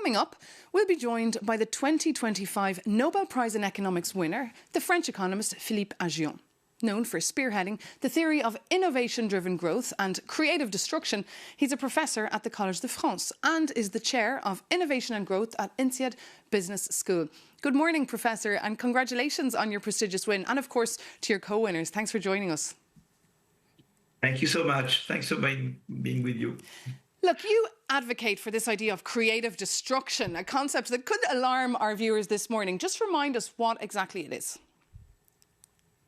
coming up, we'll be joined by the 2025 Nobel Prize in Economics winner, the French economist Philippe Aghion. Known for spearheading the theory of innovation-driven growth and creative destruction, he's a professor at the Collège de France and is the chair of Innovation and Growth at INSEAD Business School. Good morning, Professor, and congratulations on your prestigious win, and of course to your co-winners. Thanks for joining us. Thank you so much. Thanks for being with you. Look, you advocate for this idea of creative destruction, a concept that could alarm our viewers this morning. Just remind us what exactly it is.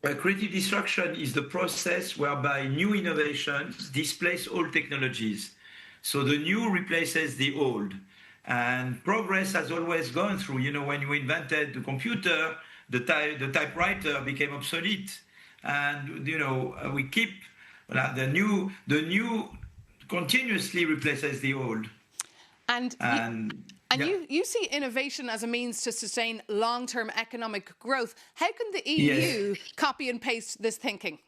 Creative destruction is the process whereby new innovations displace old technologies. So the new replaces the old. And progress has always gone through. You know, when you invented the computer, the typewriter became obsolete. And, you know, we keep the new continuously replaces the old. And you see innovation as a means to sustain long-term economic growth. How can the EU copy and paste this thinking?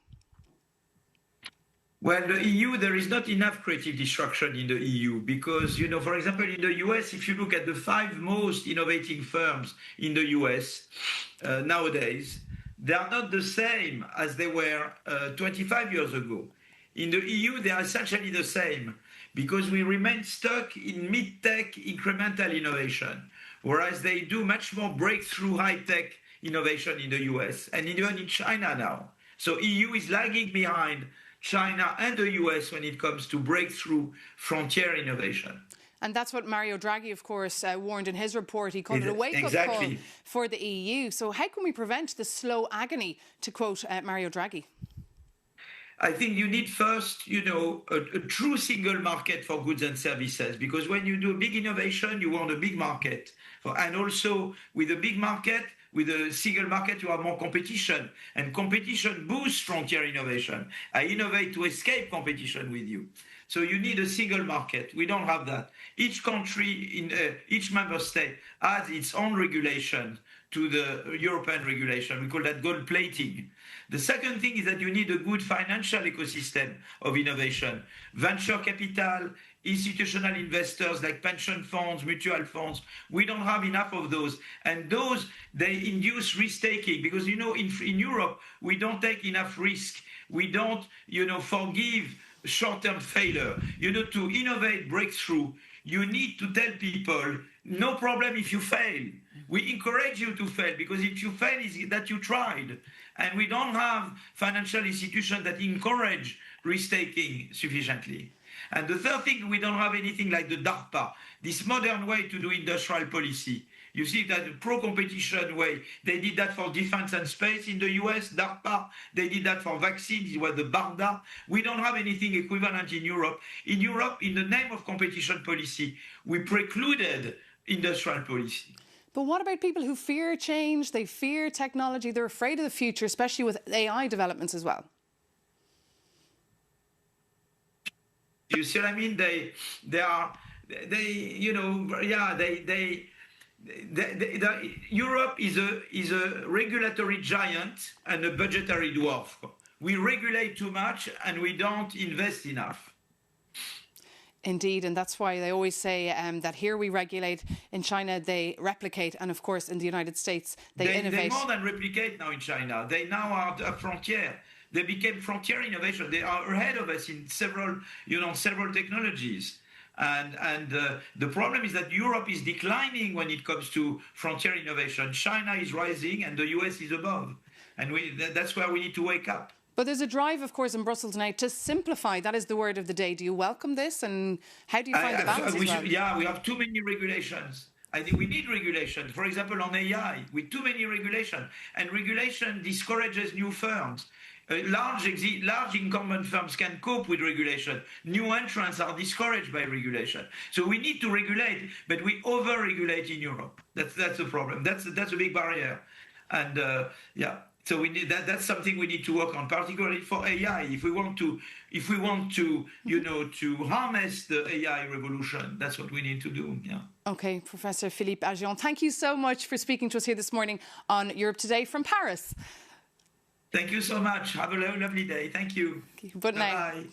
Well, the EU, there is not enough creative destruction in the EU because, you know, for example, in the US, if you look at the 5 most innovating firms in the US nowadays, they are not the same as they were 25 years ago. In the EU, they are essentially the same because we remain stuck in mid-tech incremental innovation, whereas they do much more breakthrough high-tech innovation in the US and even in China now. So EU is lagging behind China and the US when it comes to breakthrough frontier innovation. And that's what Mario Draghi, of course, warned in his report. He called it a wake-up call for the EU. So how can we prevent the slow agony, to quote Mario Draghi? I think you need first, you know, a true single market for goods and services, because when you do big innovation, you want a big market. And also with a big market, with a single market, you have more competition, and competition boosts frontier innovation. I innovate to escape competition with you. So you need a single market. We don't have that. Each country, in each member state adds its own regulation to the European regulation. We call that gold plating. The second thing is that you need a good financial ecosystem of innovation. Venture capital, institutional investors like pension funds, mutual funds. We don't have enough of those. And those, they induce risk-taking because, you know, in Europe, we don't take enough risk. We don't, you know, forgive short-term failure. You know, to innovate breakthrough, you need to tell people, no problem if you fail. We encourage you to fail because if you fail, it's that you tried. And we don't have financial institutions that encourage risk-taking sufficiently. And the third thing, we don't have anything like the DARPA, this modern way to do industrial policy. You see that the pro-competition way, they did that for defense and space in the US, DARPA. They did that for vaccines, it was the BARDA. We don't have anything equivalent in Europe. In Europe, in the name of competition policy, we precluded industrial policy. But what about people who fear change, they fear technology, they're afraid of the future, especially with AI developments as well? You see what I mean? Europe is a regulatory giant and a budgetary dwarf. We regulate too much and we don't invest enough. Indeed, and that's why they always say that here we regulate, in China they replicate, and of course in the United States they innovate. They more than replicate now in China. They now are a frontier. They became frontier innovation. They are ahead of us in several technologies. And the problem is that Europe is declining when it comes to frontier innovation. China is rising and the US is above. And that's where we need to wake up. But there's a drive, of course, in Brussels now to simplify. That is the word of the day. Do you welcome this? And how do you find the balance? We have too many regulations. I think we need regulation. For example, on AI, with too many regulations. And regulation discourages new firms. Large incumbent firms can cope with regulation. New entrants are discouraged by regulation. So we need to regulate, but we over-regulate in Europe. That's the problem. That's a big barrier. And so we need that's something we need to work on, particularly for AI. If we want to, you know, to harness the AI revolution, that's what we need to do. Yeah. Okay, Professor Philippe Aghion, thank you so much for speaking to us here this morning on Europe Today from Paris. Thank you so much. Have a lovely day. Thank you. Good night. Bye-bye.